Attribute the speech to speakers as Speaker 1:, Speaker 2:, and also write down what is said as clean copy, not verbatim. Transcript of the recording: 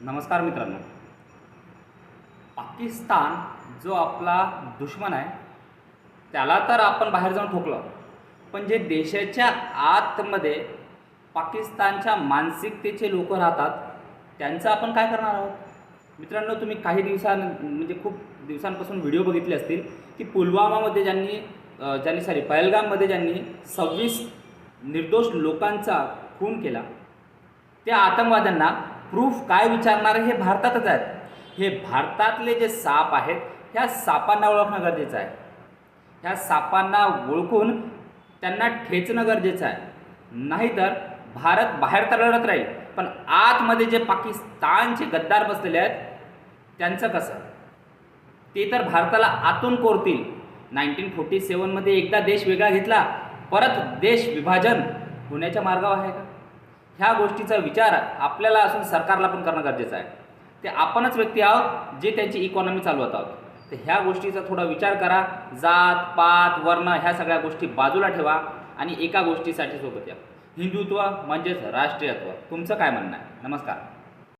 Speaker 1: नमस्कार मित्रांनो. पाकिस्तान जो आपला दुश्मन आहे त्याला तर आपण बाहेर जाऊन ठोकलं, पण जे देशाच्या आतमध्ये पाकिस्तानच्या मानसिकतेचे लोक राहतात त्यांचं आपण काय करणार आहोत? मित्रांनो, तुम्ही काही म्हणजे खूप दिवसांपासून व्हिडिओ बघितले असतील की पुलवामामध्ये ज्यांनी पहलगाममध्ये ज्यांनी 26 निर्दोष लोकांचा खून केला, त्या आतंकवाद्यांना प्रूफ काय विचारणार हे भारतातच आहेत. हे भारतातले जे साप आहेत ह्या सापांना ओळखणं गरजेचं आहे. ह्या सापांना ओळखून त्यांना ठेचणं गरजेचं आहे. नाहीतर भारत बाहेर तर लढत राहील, पण आतमध्ये जे पाकिस्तानचे गद्दार बसलेले आहेत त्यांचं कसं? ते तर भारताला आतून कोरतील. 1947मध्ये एकदा देश वेगळा घेतला, परत देश विभाजन होण्याच्या मार्गावर आहे का? ह्या गोष्टीचा विचार आपल्याला असून सरकारला पण करणं गरजेचं आहे. ते आपणच व्यक्ती आहोत जे त्यांची इकॉनॉमी चालवत आहोत. तर ह्या गोष्टीचा थोडा विचार करा. जात पात वर्ण ह्या सगळ्या गोष्टी बाजूला ठेवा आणि एका गोष्टीसाठी सोबत या. हिंदुत्व म्हणजेच राष्ट्रीयत्व. तुमचं काय म्हणणं आहे? नमस्कार.